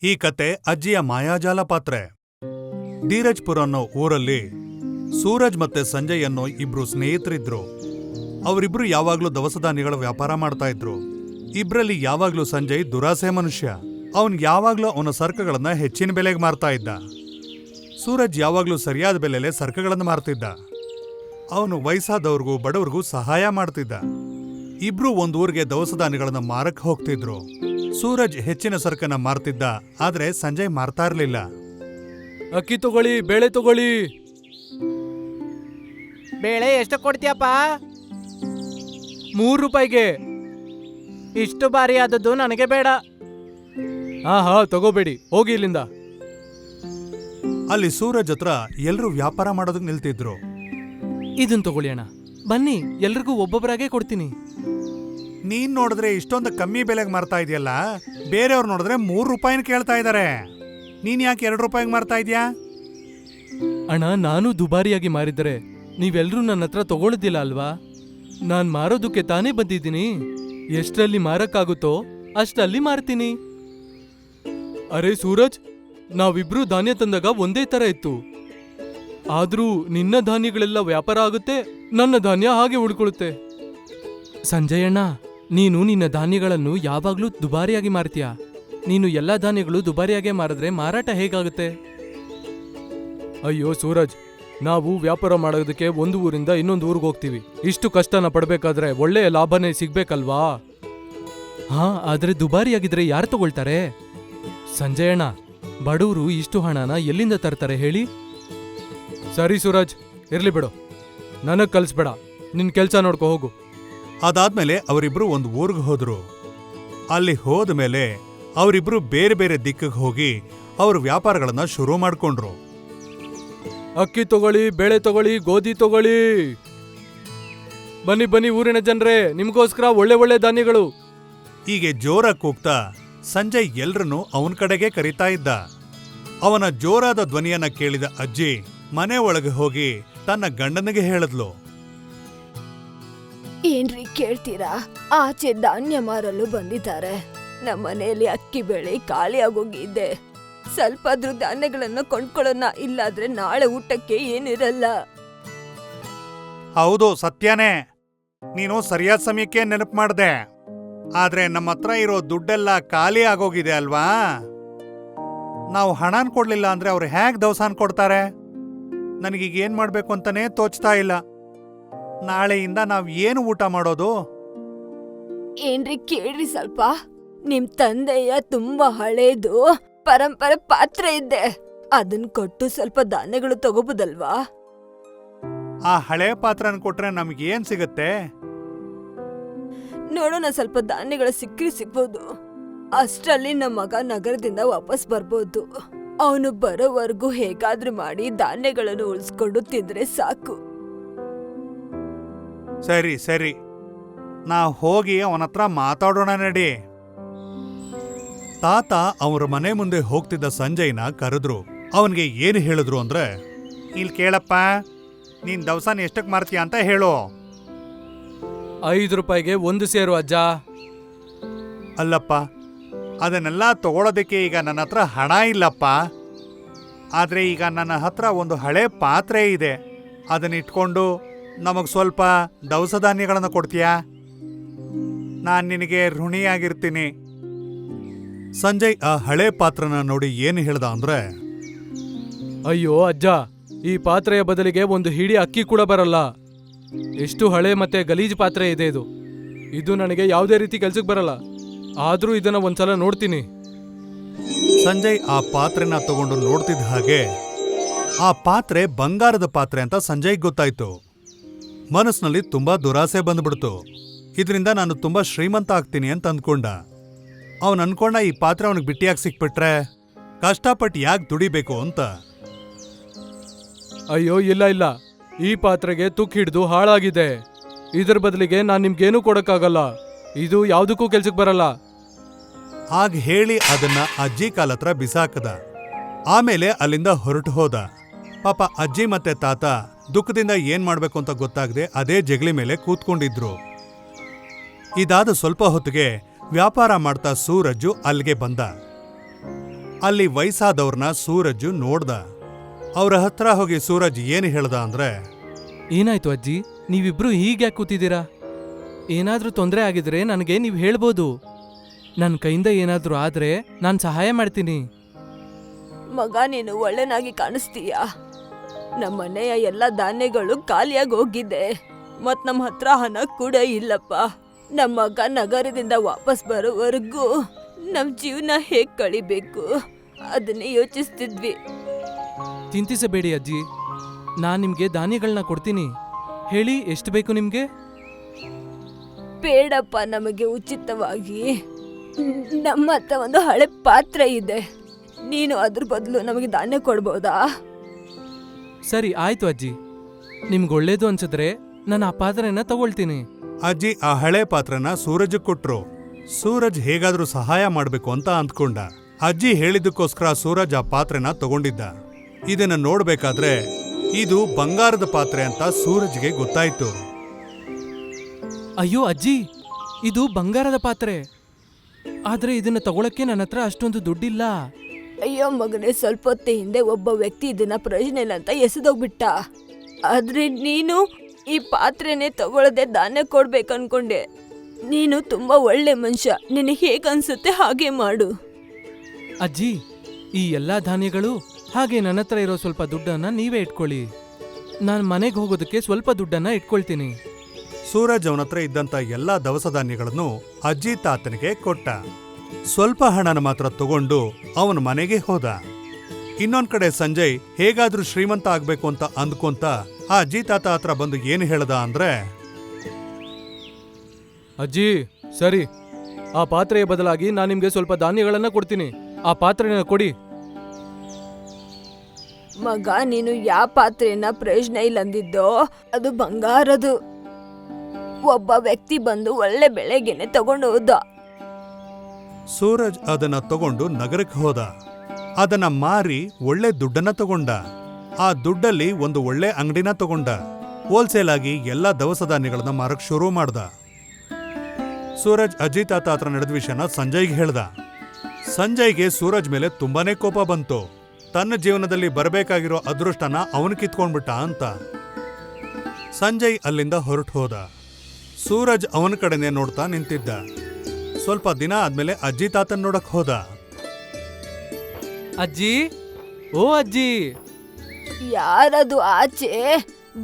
ಈ ಕತೆ ಅಜ್ಜಿಯ ಮಾಯಾಜಾಲ ಪಾತ್ರೆ. ಧೀರಜ್ಪುರ ಅನ್ನೋ ಊರಲ್ಲಿ ಸೂರಜ್ ಮತ್ತೆ ಸಂಜಯ್ ಅನ್ನೋ ಇಬ್ರು ಸ್ನೇಹಿತರಿದ್ರು. ಅವರಿಬ್ರು ಯಾವಾಗ್ಲೂ ದವಸ ಧಾನ್ಯಗಳ ವ್ಯಾಪಾರ ಮಾಡ್ತಾ ಇದ್ರು. ಇಬ್ರಲ್ಲಿ ಯಾವಾಗ್ಲೂ ಸಂಜಯ್ ದುರಾಸೆ ಮನುಷ್ಯ. ಅವನ್ ಯಾವಾಗ್ಲೂ ಅವನ ಸರಕುಗಳನ್ನ ಹೆಚ್ಚಿನ ಬೆಲೆಗೆ ಮಾರ್ತಾ ಇದ್ದ. ಸೂರಜ್ ಯಾವಾಗ್ಲೂ ಸರಿಯಾದ ಬೆಲೆಲೆ ಸರಕುಗಳನ್ನು ಮಾರ್ತಿದ್ದ. ಅವನು ವಯಸ್ಸಾದವ್ರಿಗೂ ಬಡವ್ರಿಗೂ ಸಹಾಯ ಮಾಡ್ತಿದ್ದ. ಇಬ್ರು ಒಂದ್ ಊರಿಗೆ ದವಸ ಧಾನ್ಯಗಳನ್ನ ಮಾರಕ್ ಹೋಗ್ತಿದ್ರು. ಸೂರಜ್ ಹೆಚ್ಚಿನ ಸರಕನ್ನ ಮಾರ್ತಿದ್ದ, ಆದ್ರೆ ಸಂಜಯ್ ಮಾರ್ತಾ ಇರ್ಲಿಲ್ಲ. ಅಕ್ಕಿ ತಗೊಳ್ಳಿ, ಬೇಳೆ ತಗೊಳ್ಳಿ. ಬೇಳೆ ಎಷ್ಟು ಕೊಡ್ತೀಯಪ್ಪ? 3 ರೂಪಾಯಿಗೆ. ಇಷ್ಟು ಬಾರಿ ಆದದ್ದು ನನಗೆ ಬೇಡ. ಹಾ ತಗೋಬೇಡಿ, ಹೋಗಿ ಇಲ್ಲಿಂದ. ಅಲ್ಲಿ ಸೂರಜ್ ಹತ್ರ ಎಲ್ರೂ ವ್ಯಾಪಾರ ಮಾಡೋದಕ್ಕೆ ನಿಲ್ತಿದ್ರು. ಇದನ್ ತಗೊಳ್ಳಿ ಅಣ್ಣ, ಬನ್ನಿ ಎಲ್ರಿಗೂ ಒಬ್ಬೊಬ್ಬರಾಗೆ ಕೊಡ್ತೀನಿ. ನೀನ್ ನೋಡಿದ್ರೆ ಇಷ್ಟೊಂದು ಕಮ್ಮಿ ಬೆಲೆಗೆ ಮಾರ್ತಾ ಇದೆಯಲ್ಲ, ಬೇರೆಯವ್ರು ನೋಡಿದ್ರೆ 3 ರೂಪಾಯಿನ ಕೇಳ್ತಾ ಇದಾರೆ. ನೀನ್ ಯಾಕೆ 2 ರೂಪಾಯಿಗೆ ಮಾರ್ತಾ ಇದೀಯಾ? ಅಣ್ಣ, ನಾನು ದುಬಾರಿಯಾಗಿ ಮಾರಿದರೆ ನೀವೆಲ್ರೂ ನನ್ನ ಹತ್ರ ತಗೊಳ್ಳೋದಿಲ್ಲ ಅಲ್ವಾ? ನಾನ್ ಮಾರೋದಕ್ಕೆ ತಾನೇ ಬಂದಿದ್ದೀನಿ. ಎಷ್ಟರಲ್ಲಿ ಮಾರಕ್ಕಾಗುತ್ತೋ ಅಷ್ಟಲ್ಲಿ ಮಾರ್ತೀನಿ. ಅರೆ ಸೂರಜ್, ನಾವಿಬ್ರು ಧಾನ್ಯ ತಂದಾಗ ಒಂದೇ ತರ ಇತ್ತು. ಆದ್ರೂ ನಿನ್ನ ಧಾನ್ಯಗಳೆಲ್ಲ ವ್ಯಾಪಾರ ಆಗುತ್ತೆ, ನನ್ನ ಧಾನ್ಯ ಹಾಗೆ ಉಳ್ಕೊಳ್ಳುತ್ತೆ. ಸಂಜಯಣ್ಣ, ನೀನು ನಿನ್ನ ಧಾನ್ಯಗಳನ್ನು ಯಾವಾಗ್ಲೂ ದುಬಾರಿಯಾಗಿ ಮಾರ್ತೀಯ. ನೀನು ಎಲ್ಲಾ ಧಾನ್ಯಗಳು ದುಬಾರಿಯಾಗೆ ಮಾರಿದ್ರೆ ಮಾರಾಟ ಹೇಗಾಗುತ್ತೆ? ಅಯ್ಯೋ ಸೂರಜ್, ನಾವು ವ್ಯಾಪಾರ ಮಾಡೋದಕ್ಕೆ ಒಂದು ಊರಿಂದ ಇನ್ನೊಂದು ಊರಿಗೆ ಹೋಗ್ತೀವಿ. ಇಷ್ಟು ಕಷ್ಟನ ಪಡ್ಬೇಕಾದ್ರೆ ಒಳ್ಳೆಯ ಲಾಭನೇ ಸಿಗ್ಬೇಕಲ್ವಾ? ಆದ್ರೆ ದುಬಾರಿಯಾಗಿದ್ರೆ ಯಾರು ತಗೊಳ್ತಾರೆ? ಸಂಜಯಣ್ಣ, ಬಡವರು ಇಷ್ಟು ಹಣನ ಎಲ್ಲಿಂದ ತರ್ತಾರೆ ಹೇಳಿ? ಸರಿ ಸೂರಜ್, ಇರ್ಲಿ ಬಿಡು, ನನಗ್ ಕಲ್ಸ್ಬೇಡ, ನಿನ್ ಕೆಲ್ಸ ನೋಡ್ಕೊ ಹೋಗು. ಅದಾದ್ಮೇಲೆ ಅವರಿಬ್ರು ಒಂದು ಊರಿಗೆ ಹೋದ್ರು. ಅಲ್ಲಿ ಹೋದ ಮೇಲೆ ಅವರಿಬ್ರು ಬೇರೆ ಬೇರೆ ದಿಕ್ಕಿಗೆ ಹೋಗಿ ಅವ್ರ ವ್ಯಾಪಾರಗಳನ್ನ ಶುರು ಮಾಡ್ಕೊಂಡ್ರು. ಅಕ್ಕಿ ತಗೊಳ್ಳಿ, ಬೇಳೆ ತಗೊಳ್ಳಿ, ಗೋಧಿ ತಗೊಳ್ಳಿ. ಬನ್ನಿ ಬನ್ನಿ ಊರಿನ ಜನರೇ, ನಿಮ್ಗೋಸ್ಕರ ಒಳ್ಳೆ ಒಳ್ಳೆ ಧಾನ್ಯಗಳು. ಹೀಗೆ ಜೋರಾಗಿ ಕೂಗ್ತಾ ಸಂಜಯ್ ಎಲ್ರನ್ನೂ ಅವನ ಕಡೆಗೆ ಕರೀತಾ ಇದ್ದ. ಅವನ ಜೋರಾದ ಧ್ವನಿಯನ್ನ ಕೇಳಿದ ಅಜ್ಜಿ ಮನೆ ಒಳಗೆ ಹೋಗಿ ತನ್ನ ಗಂಡನಿಗೆ ಹೇಳಿದ್ಲು. ಏನ್ರಿ ಕೇಳ್ತೀರಾ? ಆಚೆ ಧಾನ್ಯ ಮಾರಲು ಬಂದಿದ್ದಾರೆ. ನಮ್ಮ ಮನೆಯಲ್ಲಿ ಅಕ್ಕಿ ಬೇಳೆ ಖಾಲಿ ಆಗೋಗಿದ್ದೆ. ಸ್ವಲ್ಪಾದ್ರೂ ಧಾನ್ಯಗಳನ್ನು ಕೊಂಡ್ಕೊಳ್ಳೋಣ, ಇಲ್ಲಾದ್ರೆ ನಾಳೆ ಊಟಕ್ಕೆ ಏನಿರಲ್ಲ. ಹೌದು, ಸತ್ಯನೇ. ನೀನು ಸರಿಯಾದ ಸಮಯಕ್ಕೆ ನೆನಪು ಮಾಡ್ದೆ. ಆದ್ರೆ ನಮ್ಮ ಹತ್ರ ಇರೋ ದುಡ್ಡೆಲ್ಲ ಖಾಲಿ ಆಗೋಗಿದೆ ಅಲ್ವಾ? ನಾವು ಹಣನ್ ಕೊಡ್ಲಿಲ್ಲ ಅಂದ್ರೆ ಅವ್ರು ಹೇಗ್ ದವಸಾನ್ ಕೊಡ್ತಾರೆ? ನನಗೀಗ ಏನ್ ಮಾಡ್ಬೇಕು ಅಂತಾನೆ ತೋಚ್ತಾ ಇಲ್ಲ. ನಾಳೆಯಿಂದ ನಾವ್ ಏನು ಊಟ ಮಾಡೋದು? ಏನ್ರಿ ಕೇಳ್ರಿ ಸ್ವಲ್ಪ. ನಿಮ್ ತಂದೆಯ ತುಂಬಾ ಹಳೇದು ಪರಂಪರೆ ಪಾತ್ರೆ ಇದ್ದೆ, ಅದನ್ ಕೊಟ್ಟು ಸ್ವಲ್ಪ ಧಾನ್ಯಗಳು ತಗೋಬೋದಲ್ವಾ? ಆ ಹಳೆ ಪಾತ್ರನ ಕೊಟ್ರೆ ನಮ್ಗೇನ್ ಸಿಗತ್ತೆ? ನೋಡೋಣ, ಸ್ವಲ್ಪ ಧಾನ್ಯಗಳು ಸಿಗ್ಬೋದು. ಅಷ್ಟ್ರಲ್ಲಿ ನಮ್ಮ ಮಗ ನಗರದಿಂದ ವಾಪಸ್ ಬರ್ಬೋದು. ಅವನು ಬರೋವರೆಗೂ ಹೇಗಾದ್ರೂ ಮಾಡಿ ಧಾನ್ಯಗಳನ್ನು ಉಳಿಸ್ಕೊಂಡು ತಿಂದ್ರೆ ಸಾಕು. ಸರಿ ಸರಿ, ನಾವ್ ಹೋಗಿ ಅವನತ್ರ ಮಾತಾಡೋಣ ನಡಿ. ತಾತ ಅವ್ರ ಮನೆ ಮುಂದೆ ಹೋಗ್ತಿದ್ದ ಸಂಜಯ್ನ ಕರೆದ್ರು. ಅವನ್ಗೆ ಏನು ಹೇಳಿದ್ರು ಅಂದ್ರೆ, ಇಲ್ಲಿ ಕೇಳಪ್ಪ, ನೀನ್ ದವಸಾನ ಎಷ್ಟಕ್ ಮಾರ್ತೀಯ ಅಂತ ಹೇಳು. 5 ರೂಪಾಯಿಗೆ 1 ಸೇರು ಅಜ್ಜ. ಅಲ್ಲಪ್ಪ, ಅದನ್ನೆಲ್ಲ ತಗೊಳೋದಕ್ಕೆ ಈಗ ನನ್ನ ಹತ್ರ ಹಣ ಇಲ್ಲಪ್ಪ. ಆದ್ರೆ ಈಗ ನನ್ನ ಹತ್ರ ಒಂದು ಹಳೆ ಪಾತ್ರೆ ಇದೆ. ಅದನ್ನಿಟ್ಕೊಂಡು ನಮಗ್ ಸ್ವಲ್ಪ ದವಸ ಧಾನ್ಯಗಳನ್ನ ಕೊಡ್ತೀಯಾ? ನಾನ್ ನಿನಗೆ ಋಣಿಯಾಗಿರ್ತೀನಿ. ಸಂಜಯ್ ಆ ಹಳೆ ಪಾತ್ರನ ನೋಡಿ ಏನು ಹೇಳ್ದ ಅಂದ್ರೆ, ಅಯ್ಯೋ ಅಜ್ಜ, ಈ ಪಾತ್ರೆಯ ಬದಲಿಗೆ ಒಂದು ಹಿಡಿ ಅಕ್ಕಿ ಕೂಡ ಬರಲ್ಲ. ಎಷ್ಟು ಹಳೆ ಮತ್ತೆ ಗಲೀಜ್ ಪಾತ್ರೆ ಇದೆ ಇದು. ಇದು ನನಗೆ ಯಾವುದೇ ರೀತಿ ಕೆಲ್ಸಕ್ಕೆ ಬರಲ್ಲ. ಆದ್ರೂ ಇದನ್ನ ಒಂದ್ಸಲ ನೋಡ್ತೀನಿ. ಸಂಜಯ್ ಆ ಪಾತ್ರೆನ ತಗೊಂಡು ನೋಡ್ತಿದ್ದ ಹಾಗೆ ಆ ಪಾತ್ರೆ ಬಂಗಾರದ ಪಾತ್ರೆ ಅಂತ ಸಂಜಯ್ ಗೊತ್ತಾಯ್ತು. ಮನಸ್ಸಿನಲ್ಲಿ ತುಂಬಾ ದುರಾಸೆ ಬಂದ್ಬಿಡ್ತು. ಇದರಿಂದ ನಾನು ತುಂಬಾ ಶ್ರೀಮಂತ ಆಗ್ತೀನಿ ಅಂತ ಅಂದ್ಕೊಂಡ. ಅವನ್ ಅನ್ಕೊಂಡ ಈ ಪಾತ್ರೆ ಅವನಿಗೆ ಬಿಟ್ಟಿಯಾಗಿ ಸಿಕ್ಬಿಟ್ರೆ ಕಷ್ಟಪಟ್ಟು ಯಾಕೆ ದುಡಿಬೇಕು ಅಂತ. ಅಯ್ಯೋ ಇಲ್ಲ, ಈ ಪಾತ್ರೆಗೆ ತುಕ್ ಹಿಡಿದು ಹಾಳಾಗಿದೆ. ಇದ್ರ ಬದಲಿಗೆ ನಾನ್ ನಿಮ್ಗೇನು ಕೊಡಕ್ಕಾಗಲ್ಲ. ಇದು ಯಾವ್ದಕ್ಕೂ ಕೆಲ್ಸಕ್ಕೆ ಬರಲ್ಲ. ಹಾಗ ಹೇಳಿ ಅದನ್ನ ಅಜ್ಜಿ ಕಾಲತ್ರ ಬಿಸಾಕದ. ಆಮೇಲೆ ಅಲ್ಲಿಂದ ಹೊರಟು ಹೋದ. ಪಾಪ ಅಜ್ಜಿ ಮತ್ತೆ ತಾತ ದುಃಖದಿಂದ ಏನ್ ಮಾಡ್ಬೇಕು ಅಂತ ಗೊತ್ತಾಗದೆ ಅದೇ ಜಗಲಿ ಮೇಲೆ ಕೂತ್ಕೊಂಡಿದ್ರು. ಇದಾದ ಸ್ವಲ್ಪ ಹೊತ್ತಿಗೆ ವ್ಯಾಪಾರ ಮಾಡ್ತಾ ಸೂರಜ್ಜು ಅಲ್ಲಿಗೆ ಬಂದ. ಅಲ್ಲಿ ವಯಸ್ಸಾದವ್ರನ್ನ ಸೂರಜ್ಜು ನೋಡ್ದ. ಅವ್ರ ಹತ್ರ ಹೋಗಿ ಸೂರಜ್ ಏನು ಹೇಳ್ದ ಅಂದ್ರೆ, ಏನಾಯ್ತು ಅಜ್ಜಿ, ನೀವಿಬ್ರು ಹೀಗ್ಯಾಕೆ ಕೂತಿದ್ದೀರಾ? ಏನಾದ್ರೂ ತೊಂದರೆ ಆಗಿದ್ರೆ ನನಗೆ ನೀವು ಹೇಳ್ಬೋದು. ನನ್ನ ಕೈಯಿಂದ ಏನಾದ್ರೂ ಆದ್ರೆ ನಾನು ಸಹಾಯ ಮಾಡ್ತೀನಿ. ಮಗ, ನೀನು ಒಳ್ಳೆನಾಗಿ ಕಾಣಿಸ್ತೀಯ. ನಮ್ಮನೆಯ ಎಲ್ಲ ಧಾನ್ಯಗಳು ಖಾಲಿಯಾಗಿ ಹೋಗಿದೆ. ಮತ್ ನಮ್ಮ ಹತ್ರ ಹಣ ಕೂಡ ಇಲ್ಲಪ್ಪ. ನಮ್ಮ ಮಗ ನಗರದಿಂದ ವಾಪಸ್ ಬರೋವರೆಗೂ ನಮ್ ಜೀವನ ಹೇಗ್ ಕಳಿಬೇಕು ಅದನ್ನೇ ಯೋಚಿಸ್ತಿದ್ವಿ. ಚಿಂತಿಸಬೇಡಿ ಅಜ್ಜಿ, ನಾನು ನಿಮ್ಗೆ ಧಾನ್ಯಗಳನ್ನ ಕೊಡ್ತೀನಿ. ಹೇಳಿ, ಎಷ್ಟು ಬೇಕು ನಿಮ್ಗೆ? ಬೇಡಪ್ಪ, ನಮಗೆ ಉಚಿತವಾಗಿ ನಮ್ಮ ಹತ್ರ ಒಂದು ಹಳೆ ಪಾತ್ರೆ ಇದೆ. ನೀನು ಅದ್ರ ಬದಲು ನಮಗೆ ಧಾನ್ಯ ಕೊಡ್ಬೋದಾ? ಸರಿ, ಆಯ್ತು ಅಜ್ಜಿ. ನಿಮ್ಗೆ ಒಳ್ಳೇದು ಅನ್ಸಿದ್ರೆ ನಾನು ಆ ಪಾತ್ರೆನ ತಗೊಳ್ತೀನಿ. ಅಜ್ಜಿ ಆ ಹಳೆ ಪಾತ್ರನ ಸೂರಜ್ ಕೊಟ್ರು. ಸೂರಜ್ ಹೇಗಾದ್ರೂ ಸಹಾಯ ಮಾಡ್ಬೇಕು ಅಂತ ಅಂದ್ಕೊಂಡ. ಅಜ್ಜಿ ಹೇಳಿದ್ದಕ್ಕೋಸ್ಕರ ಸೂರಜ್ ಆ ಪಾತ್ರೆನ ತಗೊಂಡಿದ್ದ. ಇದನ್ನ ನೋಡ್ಬೇಕಾದ್ರೆ ಇದು ಬಂಗಾರದ ಪಾತ್ರೆ ಅಂತ ಸೂರಜ್ಗೆ ಗೊತ್ತಾಯ್ತು. ಅಯ್ಯೋ ಅಜ್ಜಿ, ಇದು ಬಂಗಾರದ ಪಾತ್ರೆ. ಆದ್ರೆ ಇದನ್ನ ತಗೊಳಕ್ಕೆ ನನ್ನ ಹತ್ರ ಅಷ್ಟೊಂದು ದುಡ್ಡಿಲ್ಲ. ಅಯ್ಯೋ ಮಗನೇ, ಸ್ವಲ್ಪ ಹೊತ್ತ ಹಿಂದೆ ಒಬ್ಬ ವ್ಯಕ್ತಿ ಇದನ್ನ ಪ್ರಯೋಜನ ಇಲ್ಲ ಅಂತ ಎಸೆದೋಗ್ಬಿಟ್ಟ. ಆದ್ರೆ ನೀನು ಈ ಪಾತ್ರೆನೇ ತಗೊಳ್ಳದೆ ಧಾನ್ಯ ಕೊಡ್ಬೇಕನ್ಕೊಂಡೆ. ನೀನು ತುಂಬಾ ಒಳ್ಳೆ ಮನುಷ್ಯ. ನಿನಗೆ ಹೇಗನ್ಸುತ್ತೆ ಹಾಗೆ ಮಾಡು. ಅಜ್ಜಿ, ಈ ಎಲ್ಲಾ ಧಾನ್ಯಗಳು ಹಾಗೆ ನನ್ನ ಹತ್ರ ಇರೋ ಸ್ವಲ್ಪ ದುಡ್ಡನ್ನ ನೀವೇ ಇಟ್ಕೊಳ್ಳಿ. ನಾನು ಮನೆಗೆ ಹೋಗೋದಕ್ಕೆ ಸ್ವಲ್ಪ ದುಡ್ಡನ್ನ ಇಟ್ಕೊಳ್ತೀನಿ. ಸೂರಜ್ ಅವನತ್ರ ಇದ್ದಂತ ಎಲ್ಲಾ ದವಸ ಧಾನ್ಯಗಳನ್ನು ಅಜ್ಜಿ ತಾತನಿಗೆ ಕೊಟ್ಟ. ಸ್ವಲ್ಪ ಹಣನ ಮಾತ್ರ ತಗೊಂಡು ಅವನ ಮನೆಗೆ ಹೋದ. ಇನ್ನೊಂದ್ ಕಡೆ ಸಂಜಯ್ ಹೇಗಾದ್ರೂ ಶ್ರೀಮಂತ ಆಗ್ಬೇಕು ಅಂತ ಅಂದ್ಕೊಂತ ಆ ಅಜ್ಜಿ ತಾತ ಹತ್ರ ಬಂದು ಏನು ಹೇಳ್ದ ಅಂದ್ರೆ, ಅಜ್ಜಿ ಸರಿ, ಆ ಪಾತ್ರೆಯ ಬದಲಾಗಿ ನಾನು ನಿಮ್ಗೆ ಸ್ವಲ್ಪ ಧಾನ್ಯಗಳನ್ನ ಕೊಡ್ತೀನಿ. ಆ ಪಾತ್ರೆನ ಕೊಡಿ. ಮಗ, ನೀನು ಯಾವ ಪಾತ್ರೆನ ಪ್ರಯೋಜನ ಇಲ್ಲ ಅಂದಿದ್ದೋ ಅದು ಬಂಗಾರದು. ಒಬ್ಬ ವ್ಯಕ್ತಿ ಬಂದು ಒಳ್ಳೆ ಬೆಳೆಗೆನೆ ತಗೊಂಡು ಹೋದ. ಸೂರಜ್ ಅದನ್ನ ತಗೊಂಡು ನಗರಕ್ಕೆ ಹೋದ. ಅದನ್ನ ಮಾರಿ ಒಳ್ಳೆ ದುಡ್ಡನ್ನ ತಗೊಂಡ. ಆ ದುಡ್ಡಲ್ಲಿ ಒಂದು ಒಳ್ಳೆ ಅಂಗಡಿನ ತಗೊಂಡ. ಹೋಲ್ಸೇಲ್ ಆಗಿ ಎಲ್ಲಾ ದವಸ ಧಾನ್ಯಗಳನ್ನ ಮಾರಕ್ ಶುರು ಮಾಡ್ದ. ಸೂರಜ್ ಅಜ್ಜಿ ತಾತ ಹತ್ರ ನಡೆದ ವಿಷಯನ ಸಂಜಯ್ಗೆ ಹೇಳ್ದ. ಸಂಜಯ್ಗೆ ಸೂರಜ್ ಮೇಲೆ ತುಂಬಾನೇ ಕೋಪ ಬಂತು. ತನ್ನ ಜೀವನದಲ್ಲಿ ಬರಬೇಕಾಗಿರೋ ಅದೃಷ್ಟನ ಅವನು ಕಿತ್ಕೊಂಡ್ಬಿಟ್ಟ ಅಂತ. ಸಂಜಯ್ ಅಲ್ಲಿಂದ ಹೊರಟು ಹೋದ. ಸೂರಜ್ ಅವನ ಕಡೆನೆ ನೋಡ್ತಾ ನಿಂತಿದ್ದ. ಸ್ವಲ್ಪ ದಿನ ಆದ್ಮೇಲೆ ಅಜ್ಜಿ ತಾತನ್ ನೋಡಕ್ ಹೋದ. ಅಜ್ಜಿ, ಓ ಅಜ್ಜಿ. ಯಾರದು ಆಚೆ?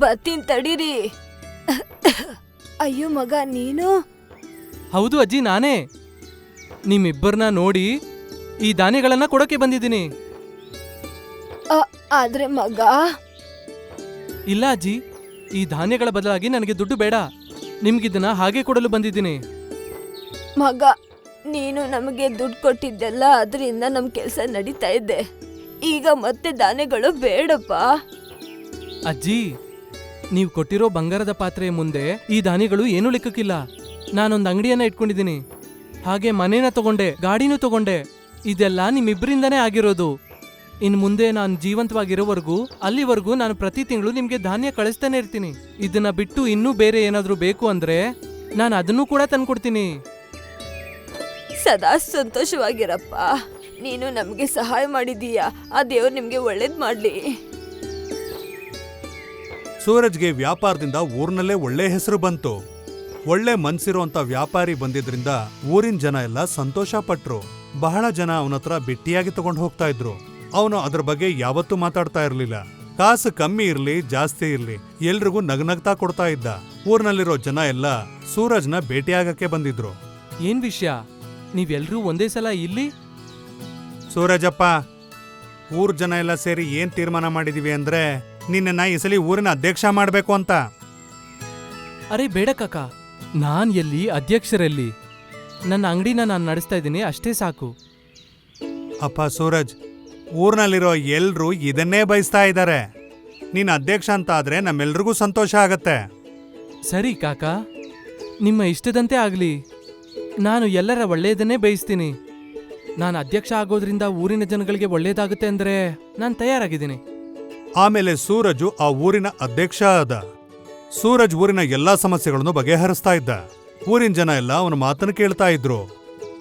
ಬರ್ತೀನಿ ತಡೀರಿ. ಅಯ್ಯೋ ಮಗ, ನೀನು? ಹೌದು ಅಜ್ಜಿ, ನಾನೇ. ನಿಮ್ಮಿಬ್ಬರನ್ನ ನೋಡಿ ಈ ಧಾನ್ಯಗಳನ್ನ ಕೊಡೋಕೆ ಬಂದಿದ್ದೀನಿ. ಆದ್ರೆ ಮಗ, ಇಲ್ಲ ಅಜ್ಜಿ, ಈ ಧಾನ್ಯಗಳ ಬದಲಾಗಿ ನನಗೆ ದುಡ್ಡು ಬೇಡ. ನಿಮ್ಗಿದನ್ನ ಹಾಗೆ ಕೊಡಲು ಬಂದಿದ್ದೀನಿ. ಮಗ, ನೀನು ನಮಗೆ ದುಡ್ಡು ಕೊಟ್ಟಿದ್ದೆಲ್ಲ ಅದರಿಂದ ನಮ್ ಕೆಲ್ಸ ನಡೀತಾ ಇದೆ. ಈಗ ಮತ್ತೆ ಧಾನ್ಯಗಳು ಬೇಡಪ್ಪ. ಅಜ್ಜಿ, ನೀವು ಕೊಟ್ಟಿರೋ ಬಂಗಾರದ ಪಾತ್ರೆಯ ಮುಂದೆ ಈ ಧಾನ್ಯಗಳು ಏನೂ ಲೆಕ್ಕಕ್ಕಿಲ್ಲ. ನಾನೊಂದು ಅಂಗಡಿಯನ್ನ ಇಟ್ಕೊಂಡಿದ್ದೀನಿ, ಹಾಗೆ ಮನೇನ ತಗೊಂಡೆ, ಗಾಡಿನೂ ತಗೊಂಡೆ. ಇದೆಲ್ಲ ನಿಮ್ಮಿಬ್ಬರಿಂದನೇ ಆಗಿರೋದು. ಇನ್ ಮುಂದೆ ನಾನು ಜೀವಂತವಾಗಿರೋವರೆಗೂ ಅಲ್ಲಿವರೆಗೂ ನಾನು ಪ್ರತಿ ತಿಂಗಳು ನಿಮ್ಗೆ ಧಾನ್ಯ ಕಳಿಸ್ತಾನೆ ಇರ್ತೀನಿ. ಇದನ್ನ ಬಿಟ್ಟು ಇನ್ನೂ ಬೇರೆ ಏನಾದ್ರೂ ಬೇಕು ಅಂದ್ರೆ ನಾನು ಅದನ್ನೂ ಕೂಡ ತಂದ್ಕೊಡ್ತೀನಿ. ಸದಾ ಸಂತೋಷವಾಗಿರಪ್ಪ. ನೀನು ನಮಗೆ ಸಹಾಯ ಮಾಡಿದೀಯಾ. ಆ ದೇವ್ರು ನಿಮ್ಗೆ ಒಳ್ಳೇದ್ ಮಾಡ್ಲಿ. ಸೂರಜ್ಗೆ ವ್ಯಾಪಾರದಿಂದ ಊರ್ನಲ್ಲೇ ಒಳ್ಳೆ ಹೆಸರು ಬಂತು. ಒಳ್ಳೆ ಮನ್ಸಿರುವಂತ ವ್ಯಾಪಾರಿ ಬಂದಿದ್ರಿಂದ ಊರಿನ ಜನ ಎಲ್ಲ ಸಂತೋಷ ಪಟ್ರು. ಬಹಳ ಜನ ಅವನತ್ರ ಭೇಟಿಯಾಗಿ ತಗೊಂಡು ಹೋಗ್ತಾ ಇದ್ರು. ಅವನು ಅದ್ರ ಬಗ್ಗೆ ಯಾವತ್ತೂ ಮಾತಾಡ್ತಾ ಇರ್ಲಿಲ್ಲ. ಕಾಸು ಕಮ್ಮಿ ಇರ್ಲಿ ಜಾಸ್ತಿ ಇರ್ಲಿ ಎಲ್ರಿಗೂ ನಗ್ನಗ್ತಾ ಕೊಡ್ತಾ ಇದ್ದ. ಊರ್ನಲ್ಲಿರೋ ಜನ ಎಲ್ಲ ಸೂರಜ್ನ ಭೇಟಿಯಾಗಕ್ಕೆ ಬಂದಿದ್ರು. ಏನ್ ವಿಷಯ, ನೀವೆಲ್ರೂ ಒಂದೇ ಸಲ ಇಲ್ಲಿ? ಸೂರಜಪ್ಪ, ಊರ್ ಜನ ಎಲ್ಲ ಸೇರಿ ಏನ್ ತೀರ್ಮಾನ ಮಾಡಿದೀವಿ ಅಂದ್ರೆ ನಿನ್ನ ಈ ಸಲ ಊರಿನ ಅಧ್ಯಕ್ಷ ಮಾಡ್ಬೇಕು ಅಂತ. ಅರೆ ಬೇಡ ಕಾಕ, ನಾನ್ ಎಲ್ಲಿ ಅಧ್ಯಕ್ಷರಲ್ಲಿ? ನನ್ನ ಅಂಗಡಿನ ನಾನು ನಡೆಸ್ತಾ ಇದ್ದೀನಿ, ಅಷ್ಟೇ ಸಾಕು. ಅಪ್ಪ ಸೂರಜ್, ಊರ್ನಲ್ಲಿರೋ ಎಲ್ರೂ ಇದನ್ನೇ ಬಯಸ್ತಾ ಇದ್ದಾರೆ. ನೀನ್ ಅಧ್ಯಕ್ಷ ಅಂತ ಆದ್ರೆ ನಮ್ಮೆಲ್ರಿಗೂ ಸಂತೋಷ ಆಗತ್ತೆ. ಸರಿ ಕಾಕ, ನಿಮ್ಮ ಇಷ್ಟದಂತೆ ಆಗ್ಲಿ. ನಾನು ಎಲ್ಲರ ಒಳ್ಳೆಯದನ್ನೇ ಬಯಸ್ತೀನಿ. ನಾನು ಅಧ್ಯಕ್ಷ ಆಗೋದ್ರಿಂದ ಊರಿನ ಜನಗಳಿಗೆ ಒಳ್ಳೇದಾಗುತ್ತೆ ಅಂದ್ರೆ ನಾನು ತಯಾರಾಗಿದ್ದೀನಿ. ಆಮೇಲೆ ಸೂರಜು ಆ ಊರಿನ ಅಧ್ಯಕ್ಷ ಆದ. ಸೂರಜ್ ಊರಿನ ಎಲ್ಲಾ ಸಮಸ್ಯೆಗಳನ್ನು ಬಗೆಹರಿಸ್ತಾ ಇದ್ದ. ಊರಿನ ಜನ ಎಲ್ಲ ಅವನ ಮಾತನ್ನು ಕೇಳ್ತಾ ಇದ್ರು.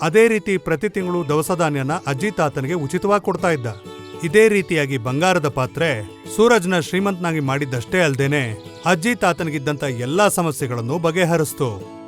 ಅದೇ ರೀತಿ ಪ್ರತಿ ತಿಂಗಳು ದವಸ ಧಾನ್ಯನ ಅಜ್ಜಿ ತಾತನಿಗೆ ಉಚಿತವಾಗಿ ಕೊಡ್ತಾ ಇದ್ದ. ಇದೇ ರೀತಿಯಾಗಿ ಬಂಗಾರದ ಪಾತ್ರೆ ಸೂರಜ್ನ ಶ್ರೀಮಂತನಾಗಿ ಮಾಡಿದ್ದಷ್ಟೇ ಅಲ್ದೇನೆ ಅಜ್ಜಿ ತಾತನಿಗಿದ್ದಂತ ಎಲ್ಲಾ ಸಮಸ್ಯೆಗಳನ್ನು ಬಗೆಹರಿಸ್ತು.